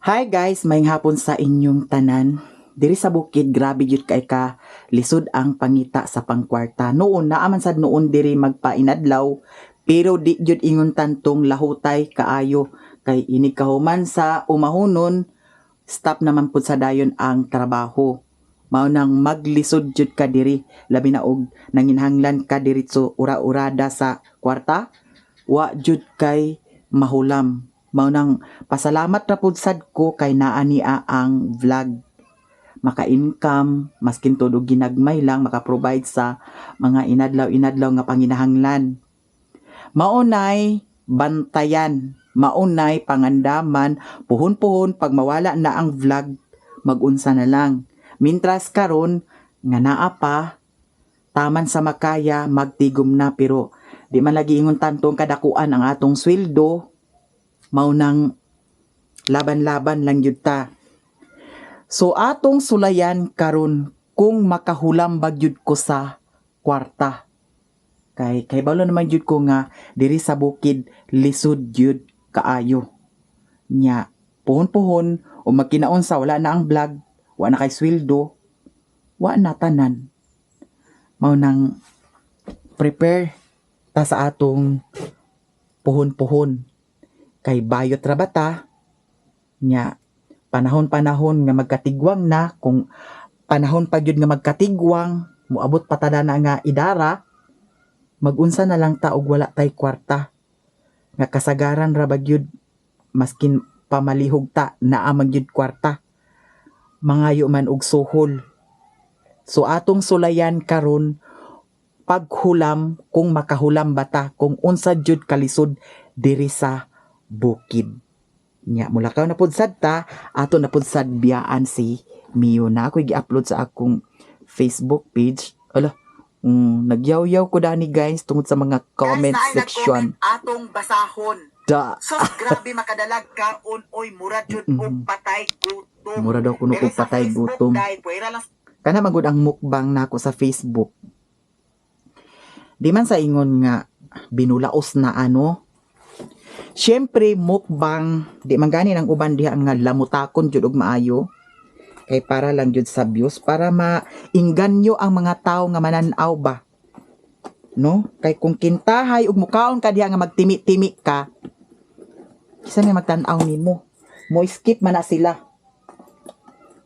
Hi guys, maayong hapon sa inyong tanan. Diri sa bukid, grabe jud kay ka lisod ang pangita sa pangkwarta. Noon naaman sad noon diri magpainadlaw, pero di jud ingon tantong lahutay kaayo kay ini kahuman sa umahonon, stop naman pud sa dayon ang trabaho. Mao nang maglisod jud ka diri, labi na og nanginhanglan ka diritso ura-urada sa kwarta, wa jud kay mahulam. Mao nang pasalamat ra pud sad ko kay naa niya ang vlog. Maka-income, maskin todo ginagmay lang maka-provide sa mga inadlaw-inadlaw nga panginahanglan. Maunay bantayan, maunay pangandaman, puhon-puhon pag mawala na ang vlog, magunsa na lang. Mintras karon nga naa pa, taman sa makaya, magtigom na pero di man lagi ingon tantong kadakuan ang atong sweldo, mao nang laban-laban lang yun ta. So atong sulayan karon kung makahulam bagyud ko sa kwarta. Kay bawlo naman jud ko nga diri sa bukid lisod jud kaayo. Nya puhon-puhon o magkinaon sa wala na ang vlog, wa na kay sweldo, wa na tanan. Mao nang prepare ta sa atong puhon-puhon. Kay bayot ra bata nya panahon-panahon nga magkatigwang na, kung panahon pa gyud nga magkatigwang moabot pa tada na nga idara, magunsa na lang ta og wala tay kwarta nga kasagaran ra bagyud maskin pamalihog ta naa man gyud kwarta, mangayo man og suhol. So atong sulayan karon paghulam kung makahulam bata, kung unsa jud kalisod diri sa bukid. Nya mulakaw na pud sad ta, ato na pud sad biyaan si Mio na ako gi-upload sa akong Facebook page. Ala, nagyaw-yaw ko dani guys tungod sa mga comment section. Atong basahon. Da. So grabe makadalag ka unoy murad jud og patay gutom. Mura daw kuno og patay gutom. Kana magud ang mukbang nako sa Facebook. Di man sa ingon nga binulaos na ano. Siyempre mukbang, di man gani nang uban diha nga lamutakon jud og maayo. Kay para lang jud sa views, para maingganyo ang mga tao nga manan-aw ba. No? Kay kung kintahay ug mukaon ka diha nga magtimi-timi ka, kisa may magtan-aw nimo. Mo skip man na sila.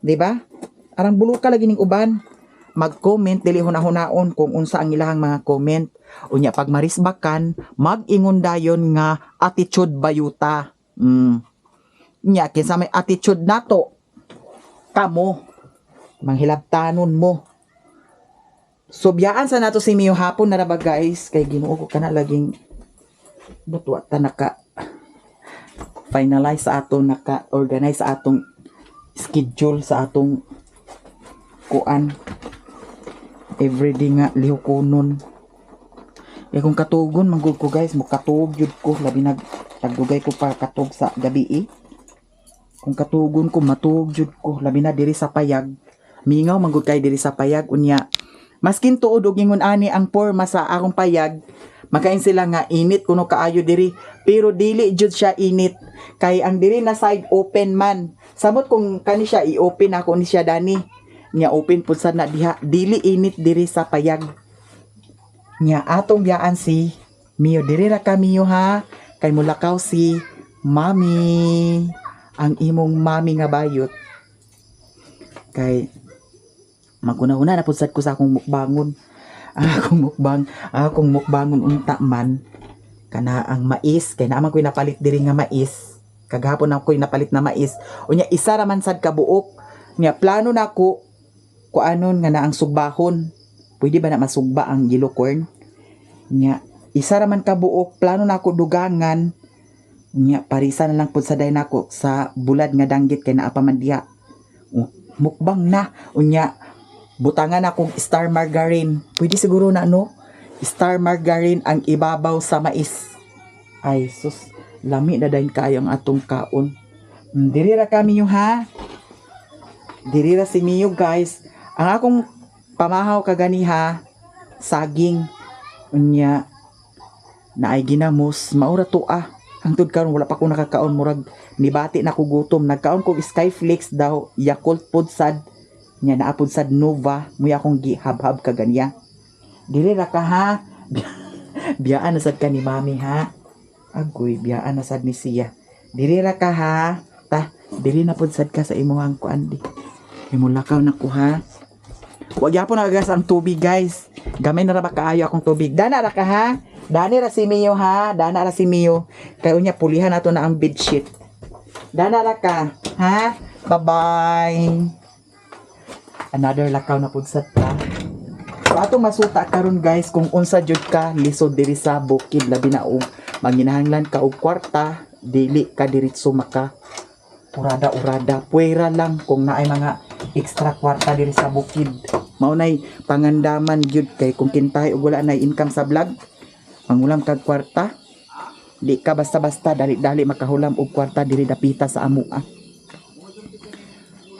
Di ba? Arang buluka lagi ning uban. Mag-comment dili hunahon kung unsa ang ilahang mga comment. Unya pag marisbakan, mag-ingon dayon nga attitude bayuta. Nya kinsa may attitude nato, kamo manghilabtanon mo. So biyaan sa nato si Mio hapon na ra ba guys, kay Ginoo ko kana laging butwa ta naka finalize sa aton, naka organize sa atong schedule sa atong kuan everyday nga lihukonon. Eh kung katugon manggod ko guys, mukatug jud ko labi nagdugay ko pa katug sa gabi. Kung katugon ko matug jud ko labi na diri sa payag. Mingaw manggod kay diri sa payag unya. Maskin tuod og ingon ani ang porma sa akong payag, makain sila nga init kuno kaayo diri, pero dili jud siya init kay ang diri na side open man. Samot kung kani siya i-open ako ni siya dani. Nya open pud sad na diha, dili init diri sa payag. Nya atong biyaan si Mio diri ra ka Mio ha, kay mulakaw si Mami, ang imong mami nga bayot. Kay maguna-una na pud sad ko sa akong mukbangon. Akong mukbangon unta man kana ang mais, kay naman ko'y napalit diri nga mais. Kagahapon ako'y napalit na mais. Unya isa ra man sad ka buok. Nya plano nako kuanon nga na ang sugbahon. Pwede ba na masugba ang yellow corn? Nya isa ra man ka buok, plano nako dugangan. Nya parisa na lang pud sa day nako sa bulad nga danggit kay naa pa man diha. Mukbang na. Unya butangan akong star margarine. Pwede siguro na no? Star margarine ang ibabaw sa mais. Ay sus, lami na dayon kayo ang atong kaon. Diri ra kami yung ha. Diri ra si Mio guys. Ang akong pamahaw kaganiha saging. Unya naay ginamos maura to Hangtod karon wala pa ko nakakaon murag nibati na ko gutom. Nagkaon ko Skyflakes daw, Yakult pod sad. Nya naapod sad Nova, muya akong gihab-hab ka ganiya. Dili ra ka ha. Biyaan na sad ka ni mami ha. Agoy, biyaan na sad ni siya. Dili ra ka ha. Ta, dili na pod sad ka sa imong kuan di. Imulakaw na ko ha. Huwag yapon nagagas ang tubig guys. Gamay na ra ba kaayo akong tubig. Dana ra ka ha. Dani ra si Mio ha. Dana ra si Mio. Kayo niya pulihan nato na ang bedsheet. Dana ra ka ha. Bye-bye. Another lakaw na pud sad ta. So atong masuta karon guys kung unsa jud ka lisod diri sa bukid labi na og manginahanglan ka og kwarta, dili ka diretso maka urada-urada. Puwera lang kung naay mga extra kwarta diri sa bukid. Maunay pangandaman gyud kay kung kintay og wala nay income sa vlog, mangulam kag kwarta. Di ka basta-basta dali-dali makahulam og kwarta diri dapita sa amoa.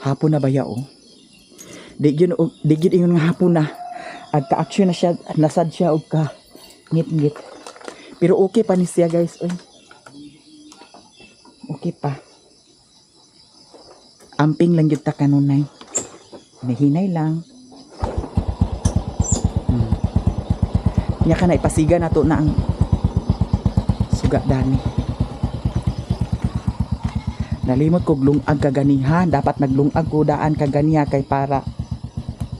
Hapon na baya oh. Di gyud ingon nga hapon na. Agka-action na siya, nasad siya og ka ngit-ngit. Pero okay pa ni siya guys, oy. Okay pa. Amping lang gyud ta kanunay. Nahinay lang. Nya ka na ipasiga nato na ang suga dani. Nalimot kog lungag kaganiha, dapat naglungag ko daan kaganiha kay para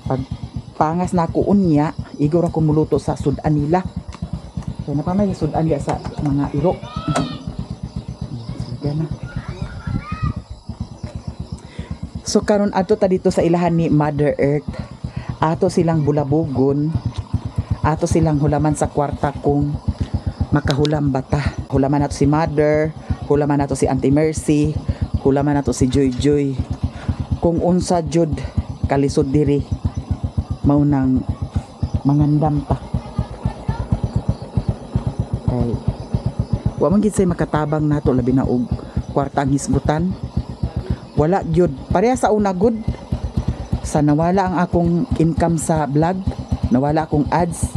pag pangas na ako unya, igor ako muluto sa sudan nila. So napamay sudan dia sa mga iro. Sige na. So karon ato ta dito sa ilahan ni Mother Earth. Ato silang bulabugon. Ato silang hulaman sa kwarta kung makahulam bata. Hulaman nato si Mother, hulaman nato si Auntie Mercy, hulaman nato si Joy Joy. Kung unsa jud kalisod diri mao nang mangandam ta. Kay wa man gid say makatabang nato labi na og kwarta ang hisgutan. Wala gyud pareha sa una gud. Sa nawala ang akong income sa vlog, nawala akong ads,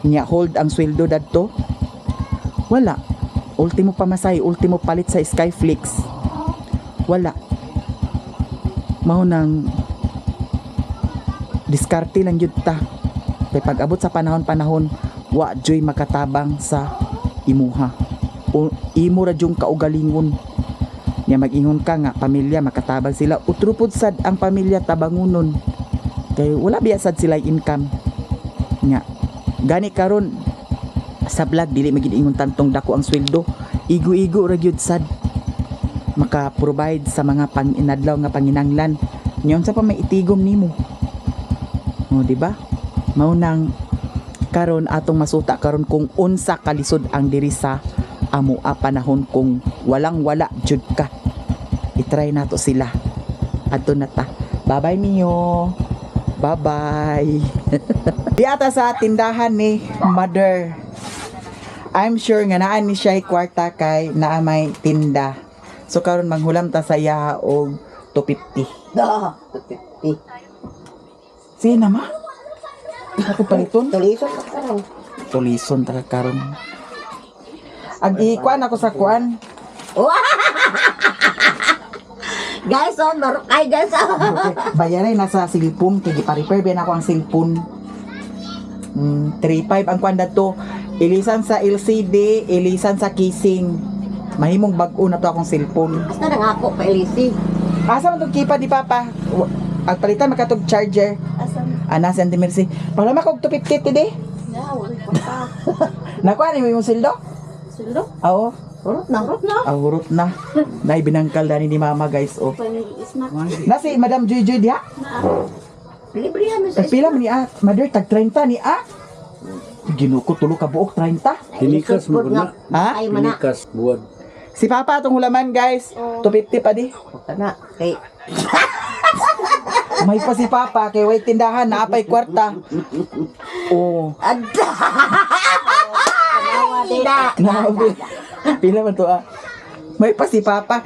nya hold ang sweldo dadto. Wala. Ultimo pamasay, ultimo palit sa Skyflakes. Wala. Mao nang diskarte lang jud ta. Kay pag abot sa panahon-panahon, wa joy makatabang sa imuha. O imo ra jung kaugalingon. Nya mag-ingon ka nga pamilya makatabang sila. Utrupod sad ang pamilya tabangunon. Kay wala biya sad sila income. Nya gani karon sa vlog dili magid-ingon tantong dako ang sweldo. Igo-igo ra gyud sad maka-provide sa mga pang-inadlaw nga panginanglan. Nya unsa pa may itigom nimo? O di ba? Mao nang karon atong masuta karon kung unsa kalisod ang diri sa amoa panahon kung walang-wala jud ka. I-try nato sila. Adto na ta. Bye-bye Mio. Bye-bye. Di ata sa tindahan ni Mother. I'm sure nga naan ni siya kwarta kay naa may tinda. So karon manghulam ta sa iya og 250. Dah, 250. Sige na ma. Ako paliton. Tulisan ka karon. Tulison ta karon. Ag ikuan ako sa kuan. Guys, oh, marukay guys. Bayaray nasa cellphone kay gipa-repair ben ako ang cellphone. 3.5 ang kuan dato. Ilisan sa LCD, ilisan sa casing. Mahimong bag-o na to akong cellphone. Basta nang ako pa Elisi. Asa man tong kipa di papa? Ang palitan makatog charger. Asan? Ana sa Auntie Mercy. Pala makog 250 ti di. Ya, wala pa pa. Nakuha ni mo yung sildo? Sulo? Oo. Urot na, urot na. Awurot na. Nay binangkal dani ni mama guys oh. Pang-isnak. Nasi Madam Joy Joy diha. Librihan mo sa Pila man ni Mother tag 30 ni Ginuko tulo ka buok 30. Tinikas mo na. Ha? Ay, mana. Tinikas buwan. Si Papa atong hulaman guys. 250 pa di. Kana, kay May pa si Papa kay way tindahan naapay kwarta. Oh. Ada. Tidak. Nabi. Pila man to May pa si Papa.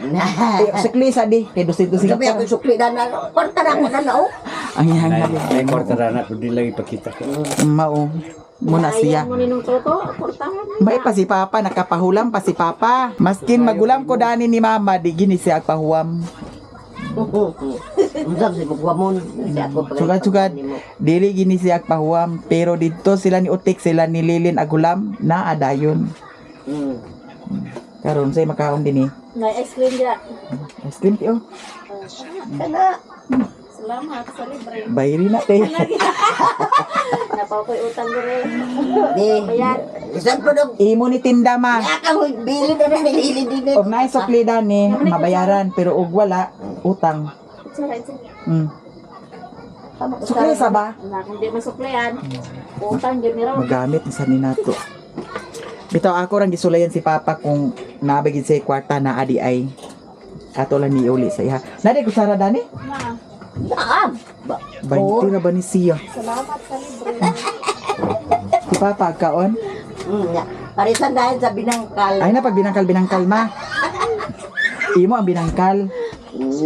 Sikli sa di kay 200 Sabi ako sukli na na. Kwarta na ako na na, oh. Ang ihang Ay, kwarta na po din lang ipakita ko. mao. muna siya. Ayaw mo ninong toto, portahan. May pa si Papa, nakapahulam pa si Papa. Maskin magulam ko dani ni Mama, di gini siya agpahuwam. Usap si Pagwamon. Sugad-sugad, dili gini siya agpahuwam. Pero dito sila ni Utik, sila ni Lilin agulam, na adayon. Karon say makaon din eh. Na ice cream dira. Ice cream tiyo. Kana. Salamat sa libre. Bayri na te. Napaw ko'y utang dire. Di. Isang po nung. Imo ni tinda ma. Yakang bilin na nililin din. Og naay suplida ni mabayaran pero og wala utang. Tsara. Sukli sa ba? Na kung di masuklian. Utang gyud ni raw. Magamit sa ni nato. Bitaw ako rang gisulayan si Papa kung nabagid sa kwarta na adi ay ato lang ni uli sa iha. Nadi ko sara dani? Ma, Naam. 20 na ba ni siya? salamat sa libre. Si Papa kaon? Parisan dahil sa binangkal. Ay na pag binangkal ma. Imo ang binangkal.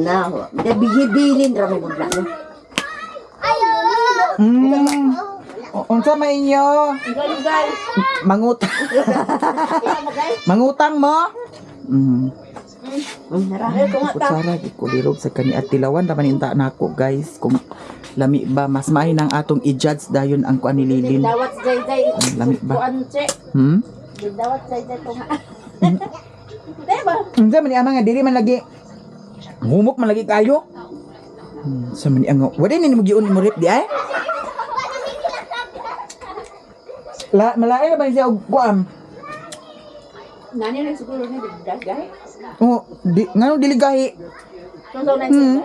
Na. Bigibilin rami mo na. Unsa may inyo? Guys. Mangutang. Mangutang mo? Kutsara gikulirog sa kani at tilawan raman inta nako guys kung lami ba mas maayo nang atong i-judge dayon ang kuan ni Lilin. Dawat jay. Lami ba? Kuan che. Dawat jay to nga. Diba? Unsa man ni ama nga dili man lagi humok man lagi kayo. Sa man ni ang wala ni mo giun mo rip di ay? Malaay na ba siya og kuan? Nani lang siguro ni dagay. Oh, ngano dili gahi? So na siya.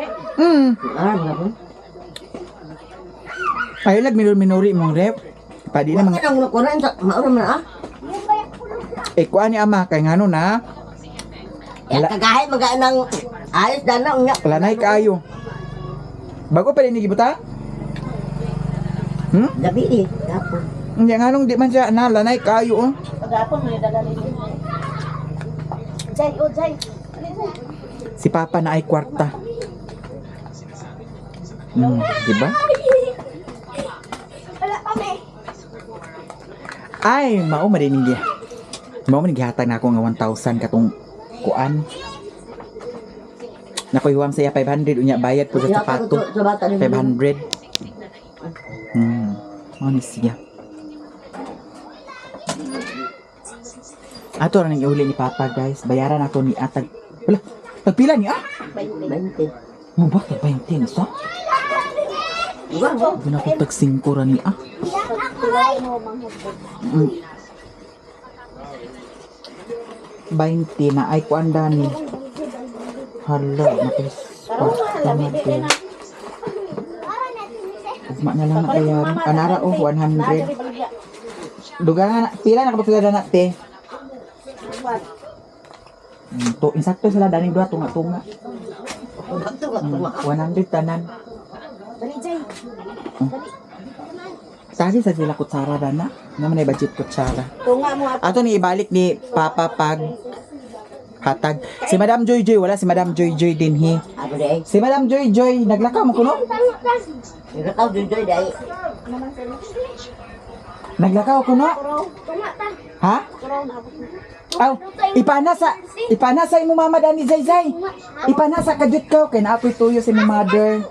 Ay lag minori mong rep. Padi na mga Ang kunan sa maura man ah. kuan ni ama kay ngano na Kagahit mga nang ayos dana unya. lanay kaayo. Bago pa din ni gibuta? Gabi di. Gapo. Hindi nganong di man siya na lanay kaayo oh. Pagapon ni dadali. Jay, Jay. Si Papa na ay kwarta. Diba? Wala kami. Ay, mao marinig niya. Mao man gihatag na ako nga 1,000 katong kuan. Nakuhiwam saya 500 unya bayad ko sa sapato. Sa bata ni 500. Ano siya? Ato ra nang iuli ni Papa guys. Bayaran ako ni atag. Wala, tagpila ni 20. Mo ba tag 20 na sa? Wow. Guna ko tag 5 ra ni Pagkulay mo manghubog. 20 na ay kuanda ni. Hala, napis. Labi di na. Ugma na lang na bayaran. Kanara oh 100. Dugangan pila na kapag sila na te. To insakto sila daning duha tunga-tunga. 100 tanan. Dali Jay. Tadi sa sila kutsara dana. Naman ay budget kutsara. Tunga mo Ato ni ibalik ni Papa pag hatag. Si Madam Joy Joy wala si Madam Joy Joy din hi. Ano dai? Si Madam Joy Joy naglakaw mo kuno? Ikaw joy dai. Naglakaw kuno? Ha? Aw, ipanasa imo mama dani Zay. Ipanasa kajut ko kay naapoy tuyo si my mother.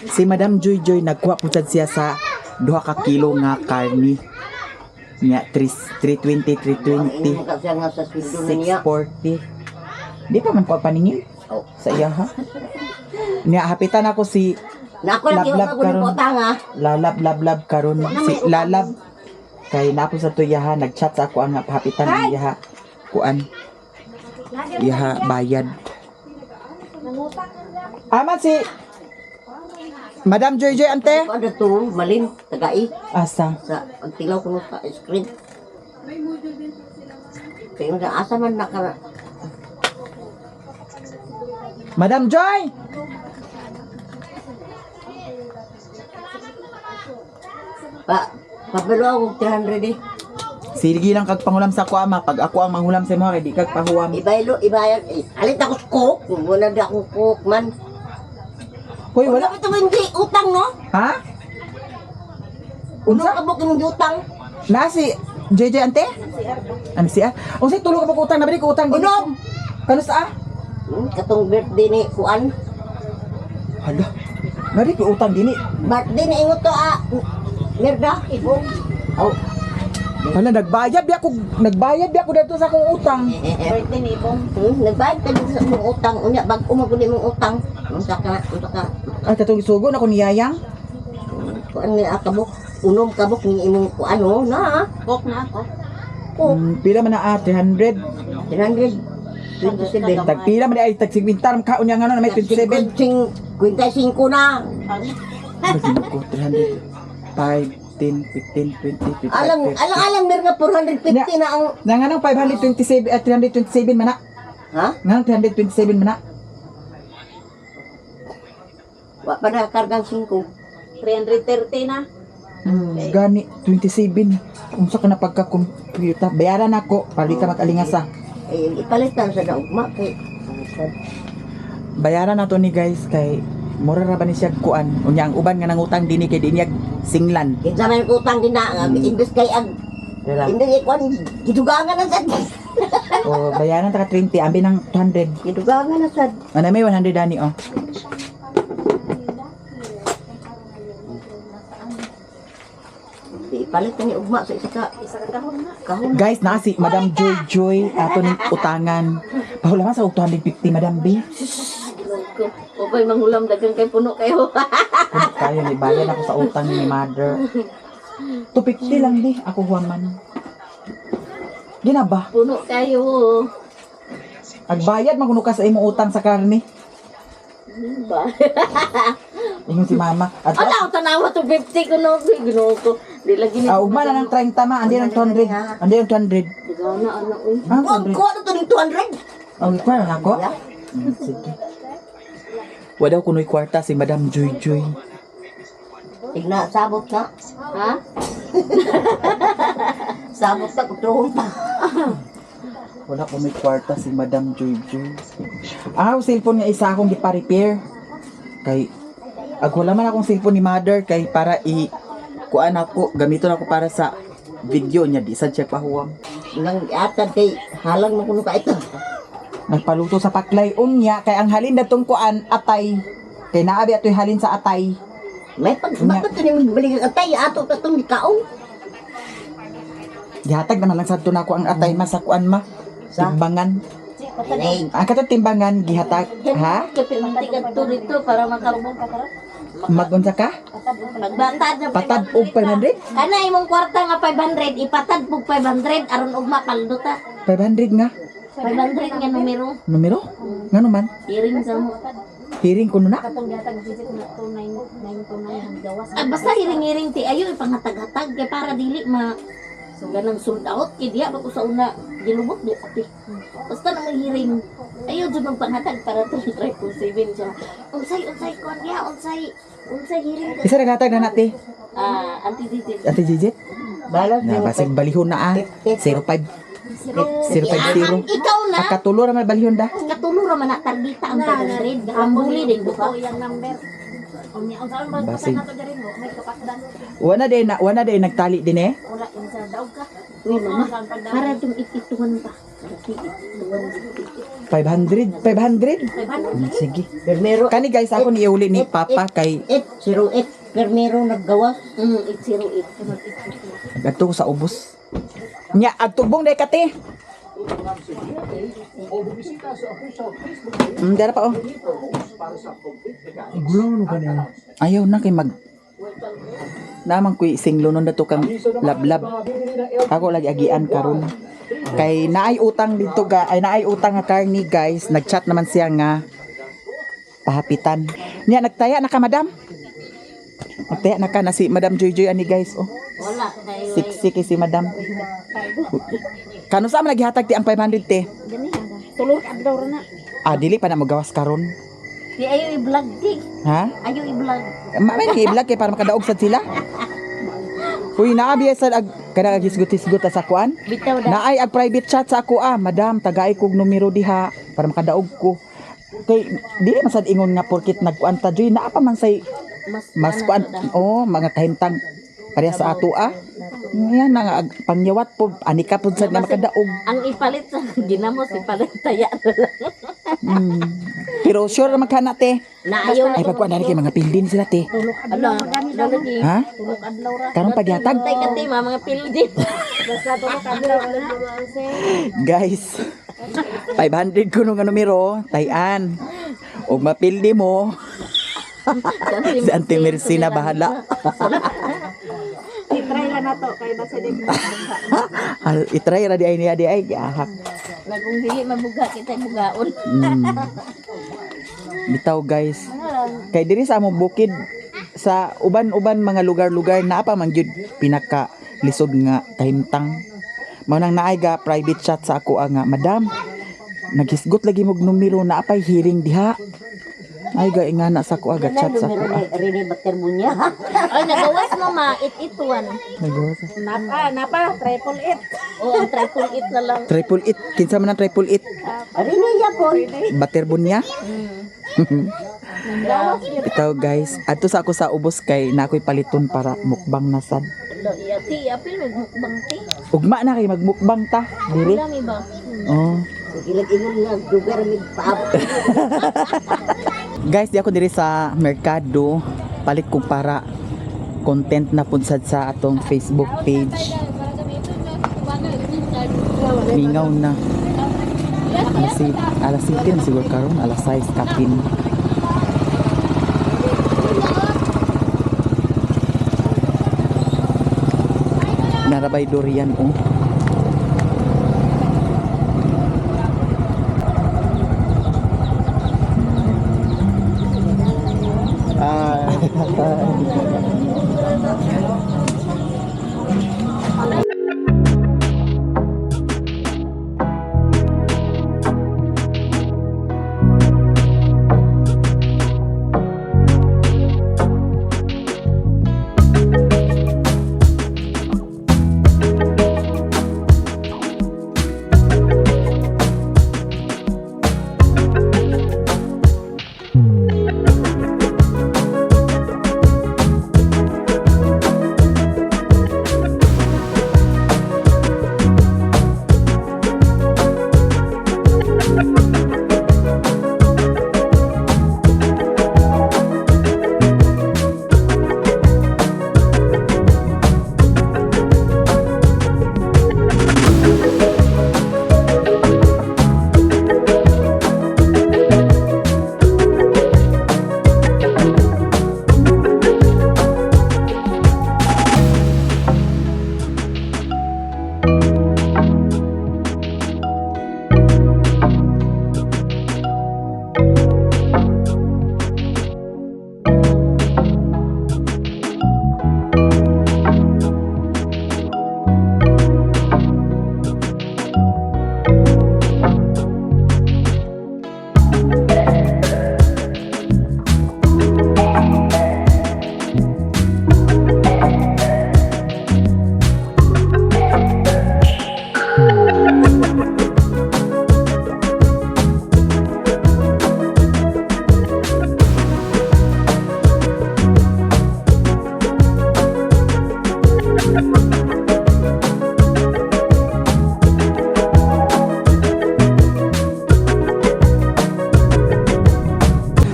Si Madam Joy Joy nagkuha po siya sa 2 ka kilo nga karni. Nya 320 320 Kasi nga sa sweldo na niya. 640. Di pa man ko paningin sa iya ha. Nya hapitan ako si Nako lagi Lablab ako ni karon. potang ah. Lalab karon si Lalab kay napo sa tuyaha nagchat sa ako ang hapitan ni yaha kuan yaha bayad. Aman si Madam Joy Joy ante Ano to malin tagai asa sa pagtilaw ko sa screen. Kaya nga asa man naka Madam Joy papelo ako 300 eh. sige lang kag pangulam sa ako ama pag ako ang manghulam sa mo kay di kag pahuwam. Ibayad alit ako sa cook. Wala na akong cook man. Hoy wala Wala pa ito hindi utang no? ha? Unsa Unsa? ka bukong utang? Na si JJ ante? Ano siya? O say tulog ka utang na balik utang din. Unom! Kano sa? Katong birthday ni Kuan. Hala. Nari ko utang din. Birthday ni ingot to Merda, ibong. Oh. Hala nagbayad bi ako dito sa akong utang. Birthday ni Ibong. Nagbayad ka din sa mong utang. Unya, bag umaguli mong utang. Unsa ka. Ay katong sugo na ko niyayang. Kuan ni kabuk. Unom kabuk ni imong kuan no na. Coke na ako. Oh, Pila man na 300. 327. Tag pila man ay tag 50 kaon yang ano na may 27. 55 na. Basin ko 300. 5, 10, 15, 20, 25. Alang mer nga 450 na ang Nanganang 527 at 327 man na. ha? Nganang 327 man na. Wa pa na kargang 5. 330 na. Gani 27. Unsa ka na pagka-computer? Bayaran ako pali ka mag-alingasa. Eh, ipalitan sa daugma kay Bayaran nato ni guys kay mura ra ba ni siya kuan. Unya ang uban nga nangutang dinhi kay dinhi singlan. kinsa man utang din na imbes kay ag Dira. hindi kuan gidugangan na sad. O bayaran ta ka 20 ambi ng 200. Gidugangan na sad. Ana may 100 dani oh. Ipalitan ni ugma sa isa ka Kahon na. kahon. Guys, naa si Madam Joy Joy ato ning utangan. Pahulaman sa 250 Madam B. Ko. Upay manghulam dagang kay puno kayo. Kayo ni bayad ako sa utang ni mother. 250 lang di ako human. Gina ba? Puno kayo. Agbayad man kuno ka sa imong utang sa karne. Ba. Ingon si mama. At Ala, tanawa to 50 ko no. Ginoo ko. Di lagi ni. ugma na ng 30 ma, andi ng 200. Andi ng 200. Digana ana uy. Ah, Wag 200. ko ano to ning 200. Ang ikuha na ako? Sige. Wala kuno'y kwarta si Madam Joy Joy. Tigna sabot na. Ha? Sabot na kutuhon pa. Wala kuno'y kwarta si Madam Joy Joy. Ang cellphone nga isa akong gipa-repair. Kay wala man akong cellphone ni mother kay para kuan ako, gamiton ako para sa video niya di sad siya pahuwam. Nang atad kay halang mo kuno ka ito. Nagpaluto sa paklay unya kay ang halin datong kuan atay. Kay naabi atoy halin sa atay. May bakit to ni balik ang atay ato katong likaong. Gihatag naman lang sadto nako ang atay masakuan ma. Sa? Timbangan. Ay, Ang katong timbangan gihatag ha? Kapit mantigan to dito para makabong ka tara. Magunsa ka? Magbatad na Patad og 500? Kana imong kwarta nga 500 ipatad pug 500 aron ugma palduta. 500 nga 500 nga numero. numero? Ngano man? Hearing sa mo. Hearing kuno na? Katong gihatag visit na 2929 gawas. Basta hiring-hiring ti ayo ipangatag-hatag kay para dili ma so ganang sold out kay diya ba ko sa una gilubot di ati. Basta na may hiring ayo jud magpanghatag para to 7 siya. Unsay kon ya unsay hiring ka. Isa naghatag na nati. Anti visit. Ate Jijit? balas Na basig balihon na 05 050. Ikaw na. Akatulo ra man balihon da. Katulo ra man na targeta ang 500. Ambuli din ko iyang number. Unya unsa man Basig. ka diri mo may kapakdan. Wana day nagtali din eh. Wala insa daog ka. Uy mama, para itong itituhan pa. 500. 500? Sige. Permero Kani guys ako ni iuli ni Papa kay 08 permero naggawas. 808. adto ko sa ubos. Nya agtubong day kate. Dara pa oh. Ayaw na kay mag naman ko'y singlonon na to kang lablab. Ako lagi agian karon. Kay naay utang dito naay utang nga karni guys. Nagchat naman siya nga pahapitan. Niya nagtaya na ka madam. Nagtaya na ka na si Madam Joy Joy ani guys oh. Wala kay Siksi kay si madam. Kano sa man naghihatag ti ang 500 te? gani ada. Tulog adlaw ra na. Dili pa na magawas karon. Di ayo i-vlog di. Ha? Ayo i-vlog. May nag-i-vlog kay para makadaog sad sila. Uy, naabi sa kada gisgut-hisgut sa kuan. Bitaw da. Naay ag private chat sa ako madam, tagay kog numero diha para makadaog ko. Kay dili man sad ingon nga porkit nagkuan ta joy naa pa man say mas kuan. Oh, mga kahintang Pareha sa ato Yan na nga pangyawat po ani ka pud sad nga makadaog. Ang ipalit sa ginamos, ipalit taya na lang. Pero sure magkana te. Naayaw Ay pagkuan na kay mga pildin sila te. Ano, lagi. Ha? Tulog adlaw ra. Karong pagyatag. Tay kati mga pildin. Basta tulog adlaw ra. Guys. 500 ko nung numero, tayan. Og mapildi mo. Si Auntie Mercy na bahala. I-try lang na to kay basta din. Itry ra di ay ahak. Nagong dili mabuga kita bugaon. Bitaw guys. Kay diri sa among bukid sa uban-uban mga lugar-lugar na pa man gyud pinaka lisod nga kahimtang. Mao nang naay ga private chat sa ako nga, madam. Naghisgot lagi mog numero na apay hearing diha. Ay ga ingana sa ako aga chat sa ako. Rini bakter bunya. Ay nagawas mo ma it-ituan. Nagawa sa. Napa, triple it. O ang triple it na lang. Triple it, kinsa man ang triple it? Rini ya po. Baterbon niya. Ikaw guys, ato sa ako sa ubos kay na ako'y paliton para mukbang na sad. Iyati, apil magbang ti. Ugma na kay magmukbang ta, diri. Wala mi ba? Oh. Ilag-ingon nga lugar mig paabot. Guys, di ako diri sa merkado, palit ko para content na punsad sa atong Facebook page. Mingaw na. Alas 7 na siguro karon, alas 6 kapin. Narabay durian oh.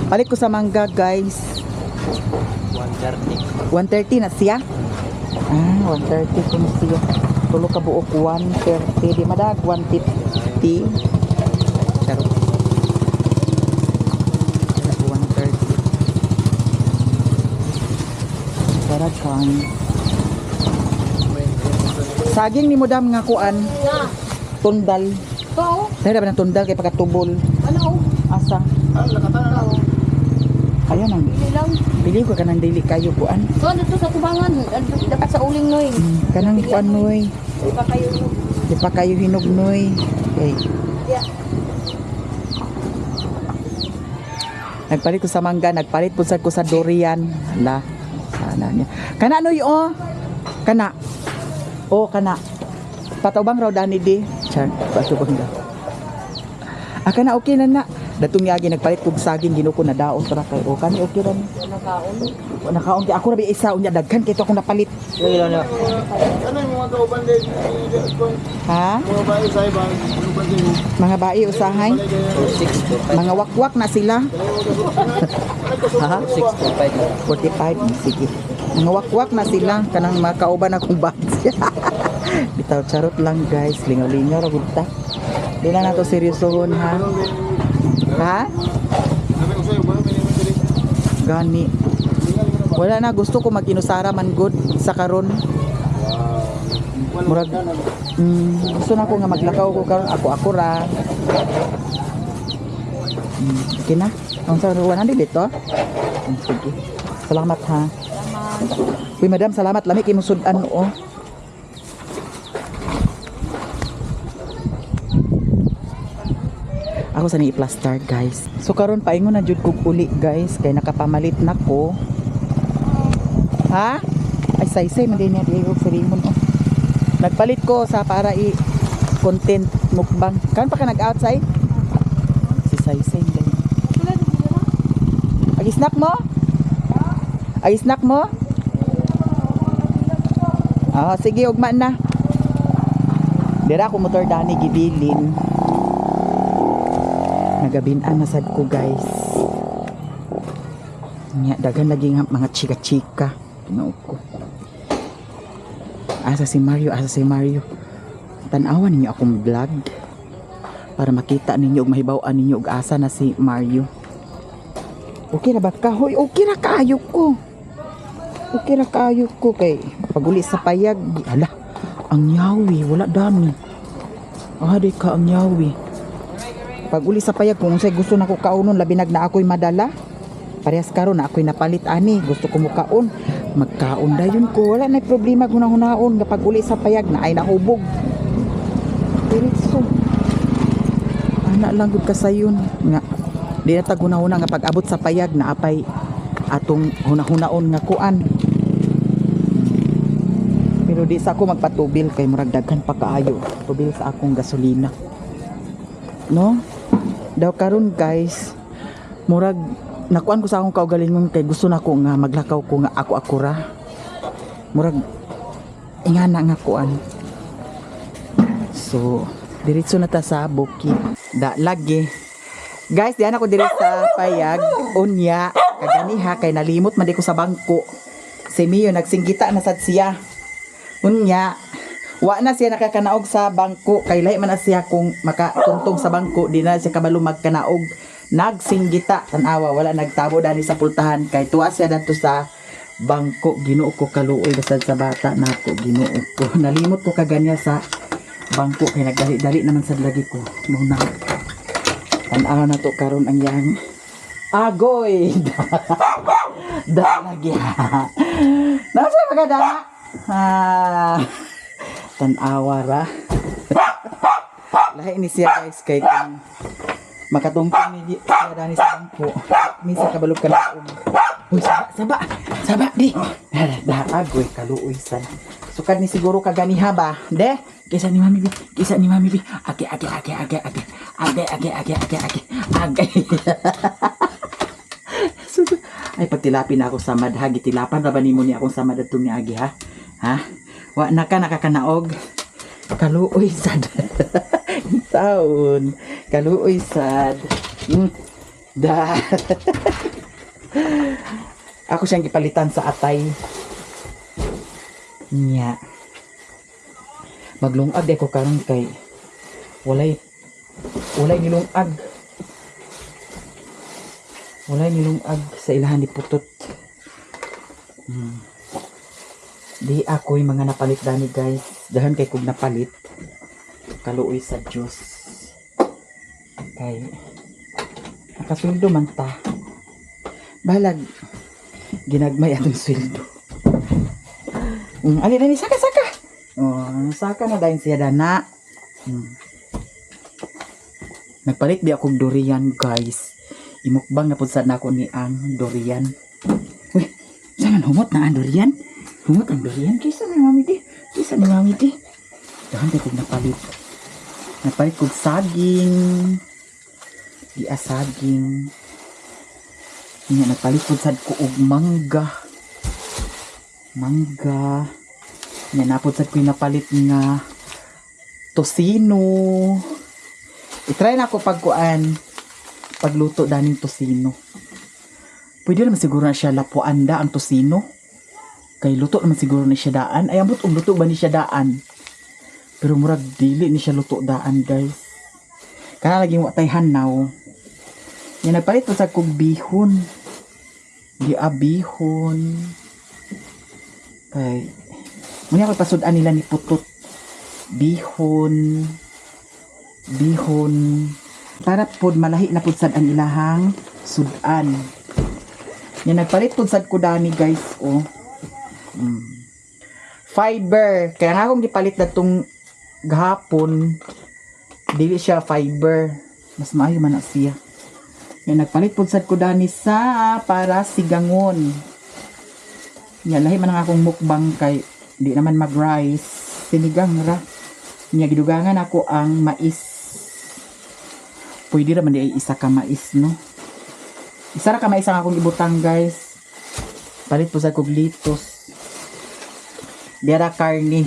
Palit ko sa mangga guys. 130 na siya. 130 ko na siya. Tulo ka buok 130. Di madag 150. Charot. 130. Sarap kang. Saging ni mo dam nga kuan. Tundal. Saya dapat ng tundal kay pagkatubol. Ano? Asa? Ayun ang. Pili ko kanang dili kayo kuan. So dito sa kubangan, dapat sa uling noy. Kanang kuan noy. Di pa kayo. Di pa kayo hinog noy. Okay. Nagpalit ko sa mangga, nagpalit po ko sa durian. Hala. Sana niya. Kana noy oh. Kana. Oh, kana. Patawbang raw dani di. Chan, patawbang daw. Kana okay na na. Datong yagi nagpalit kog saging ginuko na daot ra kay o kani okay ra ni. Nakaon kay ako na bi isa unya daghan kay to akong napalit. Ano yung mga kauban din? Ha? Mga bae sa iba, kauban din. Mga bae usahay. Mga wakwak na sila. Ha? 45 sige. Mga wakwak na sila kanang makauban akong batch. Bitaw charot lang guys, lingaw-lingaw ra gud ta. Di na nato seryosohon ha. Ha? Sabi ko sa'yo, parang may naman dali. Gani. Wala na gusto ko mag-inusara man good sa karon. Murag gusto na ko nga maglakaw ko karon ako ra. Okay na. Ang sa ruwan na dito. Sige. Salamat ha. Uy madam, salamat lami kay musudan o. Ako sa ni i-plaster guys. So karon paingon na jud kog uli guys kay nakapamalit na ko. Ha? Ay say man din niya di ko sirimon oh. Nagpalit ko sa para i-content mukbang. Kan pa ka nag-outside? Si say din. Agi snack mo? Agi snack mo? Ah, sige ugma na. Dira ko motor dani gibilin. Nagabinan na sad ko guys. Nya daghan lagi nga mga chika-chika. Tinao ko. Asa si Mario. Tan-awan ninyo akong vlog para makita ninyo ug mahibaw-an ninyo ug asa na si Mario. Okay na ba ka? Hoy, okay ra kaayo ko. Okay ra kaayo ko kay paguli sa payag. Ala, ang yawi wala dami. Di ka ang yawi. Pag uli sa payag kung say gusto nako kaunon labi nag na ako'y madala. Parehas karon na ako'y napalit ani, gusto ko mo kaon. Magkaon dayon ko, wala na problema hunahon nga pag uli sa payag na ay nahubog. Diretso. Ana lang gud kasayon nga di na tag hunahuna nga pag abot sa payag na apay atong hunahunaon nga kuan. Pero di sa ako magpatubil kay murag daghan pa kaayo. Tubil sa akong gasolina. No? Daw karon guys, murag nakuan ko sa akong kaugalingon kay gusto na ko nga maglakaw ko nga ako ra. Murag ingana nga kuan. So, diretso na ta sa bukid. Da lagi. Guys, diyan ako diri sa payag unya kaganiha kay nalimot man di ko sa bangko. Si Mio nagsinggita na sad siya. Unya wa na siya nakakanaog sa bangko kay lahi man na siya kung makatungtong sa bangko di na siya kabalo magkanaog. Nagsinggita tanawa wala nagtabo dani sa pultahan kay tuwa siya dadto sa bangko. Ginuo ko kaluoy basad sa bata nako ginuo ko. Nalimot ko kaganya sa bangko kay nagdali-dali naman sad lagi ko. Muna tanawa na to karon ang yang agoy. Da lagi. Nasa magadana. Tanawa ra. Lahi ni siya guys kay kung makatungtong ni siya dani sa bangko. Misa kabalog ka na. Uy, saba di. Da agoy kaluoy san. Sukad ni siguro kaganiha ba? De, kisa ni mami bi. Age. Ay pagtilapin ako sa madha gitilapan ra ba nimo ni akong samad adto ni agi ha? Ha? Wa na ka nakakanaog. Kaluoy sad. Taon. Kaluoy sad. Da. Ako siyang gipalitan sa atay. Nya. Maglungag di ko karon kay walay nilungag. Walay nilungag sa ilahan ni putot. Di ako'y mga napalit dani guys. Dahan kay kog napalit. Kaluoy sa Diyos. Kay nakasweldo man ta. Balag ginagmay atong sweldo. Ali na ni saka. Saka na dayon siya dana. Nagpalit di akong durian guys. Imukbang na pud sad nako ni ang durian. Uy, saan humot na ang durian? Humot ang durian kisa ni mami di. Dahan kay kog napalit. Napalit kog saging. giasaging. Nya nagpalikod sad ko og mangga. Nya napod sad ko napalit nga tosino. I-try na ako pagluto daning tosino. Pwede naman siguro na siya lapuan da ang tosino. Kay luto naman siguro na siya daan. Ay, abot luto ba ni siya daan? Pero murag dili ni siya luto daan, guys. Kana lagi mo tay hanaw. Yan nagpalit po sa kog bihon. Bihon. Kay muna ako pasudan nila ni putot. Bihon. Para pod malahi na pod sad ang ilahang sudan. Yan nagpalit pod sad ko dani, guys, oh. Fiber. Kaya nga akong gipalit na itong gahapon, dili siya fiber. Mas maayo man na siya. Yan, nagpalit po sad ko dani sa para sigangon. Yan, lahi man ang akong mukbang kay di naman mag-rice. Sinigang ra. Yan, gidugangan ako ang mais. Pwede naman di ay isa ka mais, no? Isa ra ka mais ang akong ibutang, guys. Palit po sad kog litos. Dira karni.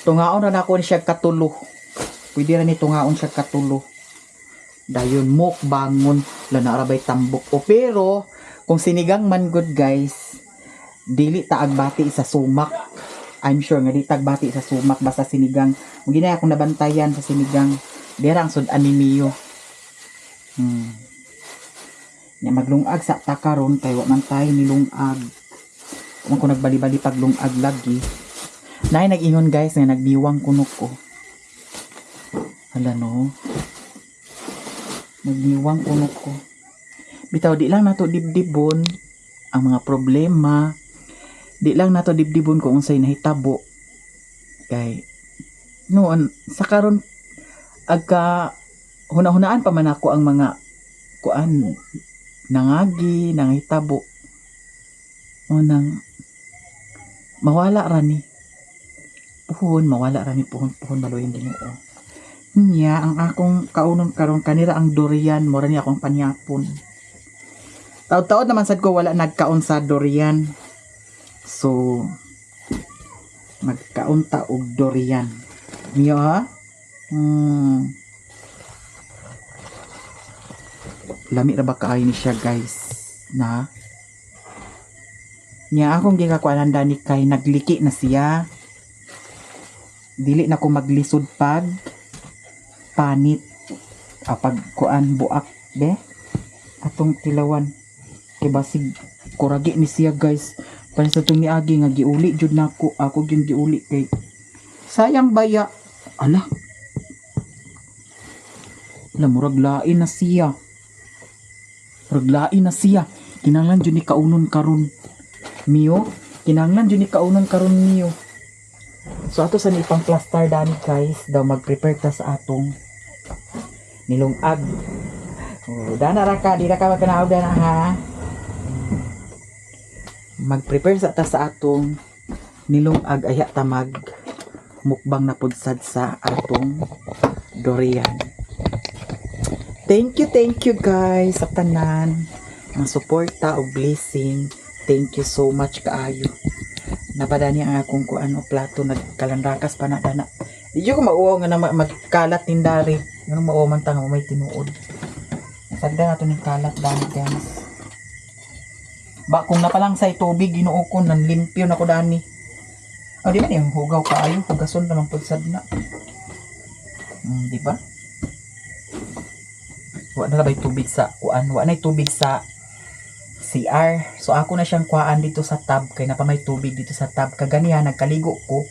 Tungaon na ako siya katulo. Pwede rin tungaon siya katulo. Dayon mukbangon. Lana arabay tambok. O pero, kung sinigang man good, guys, dili taagbati sa sumak. I'm sure nga di taagbati sa sumak. Basta sinigang. Kung ginaya akong nabantayan sa sinigang, dira ang sudan ni Mio. Nya maglungag sa takaron kay wa man tayo nilungag. Kung nagbali-bali paglungag lagi. Nay nag-ingon, guys, nga nagdiwang kuno ko. Hala, no. Nagdiwang kuno ko. Bitaw di lang nato dibdibon ang mga problema. Di lang nato dibdibon kung unsay nahitabo. Kay noon sa karon agka hunahunaan pa man ako ang mga kuan nangagi, nangahitabo. O nang mawala ra ni puhon maluyin din o. Nya ang akong kaunon karon kanira ang durian, mora ni akong panyapon. Taud-taud naman sad ko wala nagkaon sa durian. So magkaon ta og durian. Miyo ha? Lami ra ba kaayo ni siya, guys? Na? Nya akong gikakuanan dani kay nagliki na siya. Dili na ko maglisod pag panit pag kuan buak be atong tilawan kay basig kuragi ni siya, guys. Para sa itong niagi nga giuli jud nako ako gyud giuli kay sayang baya. Ala murag lain na siya. Kinahanglan jud ni kaunon karon Mio. Mio. So ato sa ipang plaster dani, guys, daw mag-prepare ta sa atong nilungag. Dana ra ka, di ra ka magkanaog dana ha. Mag-prepare ta sa atong nilungag aya ta mag mukbang na pudsad sa atong durian. Thank you guys sa tanan ang suporta o blessing. Thank you so much kaayo. Napadani ang akong kuan o plato nagkalanrakas pa na dana. Di ko mauwaw nga na magkalat tindari. Nga mauwaw man ta nga may tinuod. Sagda nato ning kalat dani, guys. Ba kung napalang sa tubig Ginoo ko nan limpyo na ko dani. O di man yung hugaw kaayo, hugason naman pudsad na. Di ba? Wa na bay tubig sa kuan, wa na tubig sa CR. So ako na siyang kuhaan dito sa tub kay napamay tubig dito sa tub. Kaganiya nagkaligo ko.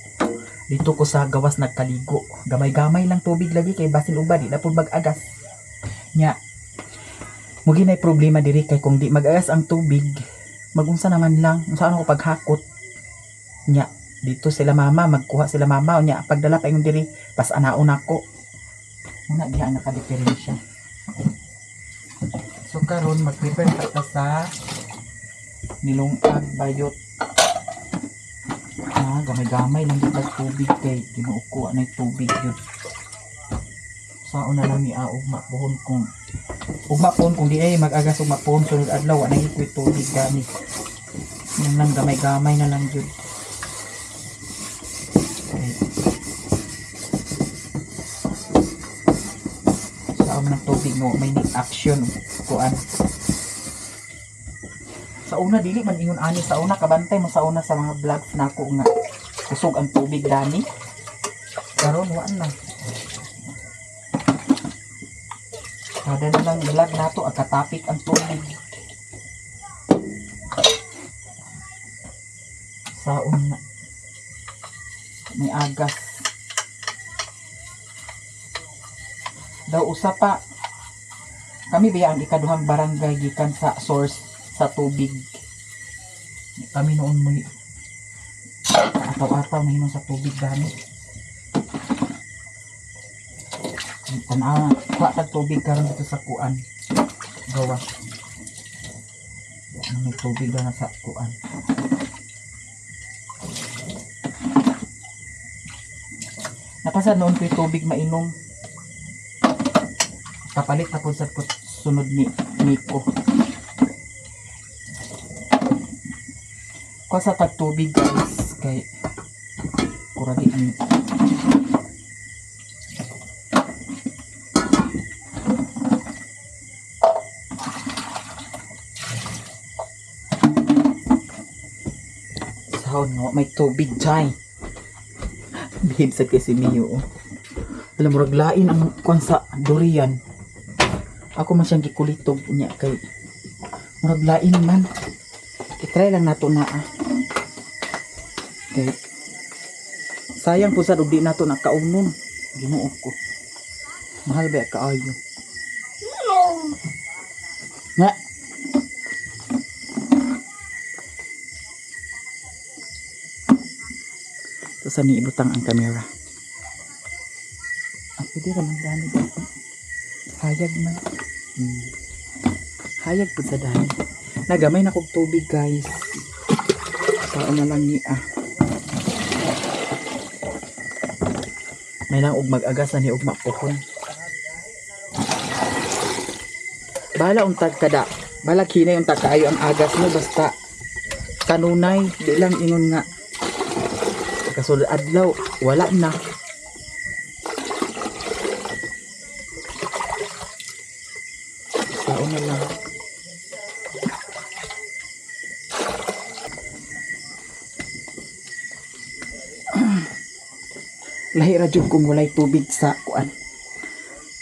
Dito ko sa gawas nagkaligo. Gamay-gamay lang tubig lagi kay basin uba di na pud mag-agas. Nya. Mugi nay problema diri kay kung di mag-agas ang tubig, magunsa naman lang unsa ako paghakot. Nya, dito sila mama magkuha sila mama nya pagdala pa ingon diri pas anaon ako. Una diha naka-diferensya. So karon mag-prepare ta sa nilungag bayot. Gamay-gamay lang dito tubig kay Ginoo ko anay tubig yun. Sao na lang ni aog mabuhon kong ugma pon kung di ay mag-agas ugma pon sunod adlaw wa na ikoy tubig gani. Yan lang gamay-gamay na lang jud. Okay. Sa ng tubig mo may need action kuan. Sa una dili man ingon ani sa una kabantay mo sa una sa mga vlogs nako nga kusog ang tubig dani. Karon wa na. Kada na lang vlog nato agkatapik ang tubig. Sa una may agas. Daw usa pa kami biya ang ikaduhang barangay gikan sa source sa tubig. Kami noon mo ataw-ataw na sa tubig dami. Kuha tag tubig karon dito sa kuan. Gawa. May tubig na sa kuan. Napasa noon ko tubig mainom. Kapalit na po sa sunod ni Miko. Kuha sa tag tubig guys kay kuragi ni no, may tubig dyan. Bihib sa kasi Mio. Alam mo, raglain ang kwan sa durian. Ako man siyang gikulitog niya kay raglain man. I-try lang nato na Okay. Sayang po sa di nato nakaunon. Ginoo ko. Mahal ba kaayo? Nga. Sa ni ibutang ang kamera. Pwede naman dami dito. Hayag man. Hayag po sa dami. Nagamay na kog tubig guys. Saan na lang ni May lang og mag-agas na ni og mapukon. Bala untag kada. Bala kinay untag kaayo ang agas mo basta kanunay di lang ingon nga kasulod adlaw wala na. Sao na lang. Lahi ra jud kung walay tubig sa kuan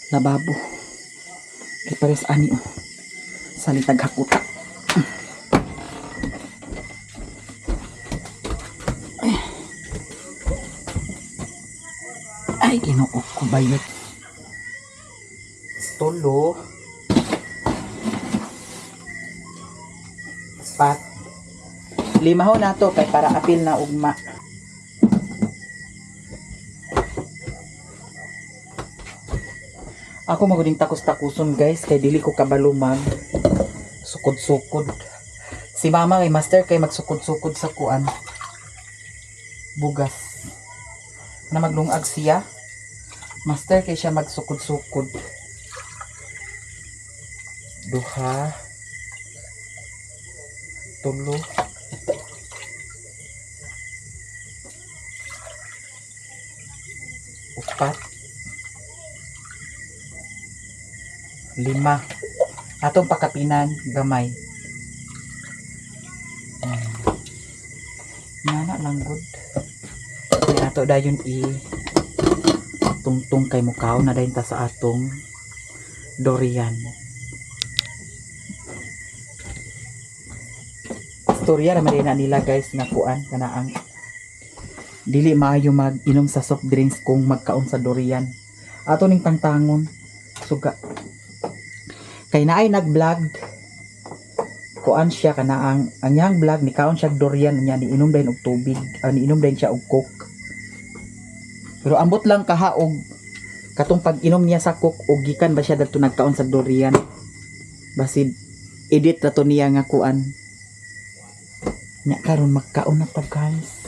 lababo. Kay pares ani sa litag hakuta. Ay, Ginoo ko bayot. Tolo. Pat. Limahon na to kay para apil na ugma. Ako maguding takos-takuson guys kay dili ko kabalo mag sukod-sukod. Si mama kay master kay magsukod-sukod sa kuan. Bugas. Na maglungag siya. Master kay siya magsukod-sukod. Duha. Tulo. Upat. 5. Atong pakapinan gamay. Nana lang good. Kaya ato dayon tungtong kay mukaw na dayon ta sa atong durian. Storya naman na nila guys nga kuan kanaang dili maayo mag-inom sa soft drinks kung magkaon sa durian. Ato ning tangtangon suga kay naay nag-vlog kuan siya kanaang anyang vlog ni kaon siya durian niya ni inom dayon og tubig ni inom dayon siya og coke. Pero ambot lang kahaog katong pag-inom niya sa coke og gikan ba siya dadto nagkaon sa durian. Basid edit ra to niya nga kuan nya karon magkaon na ta guys.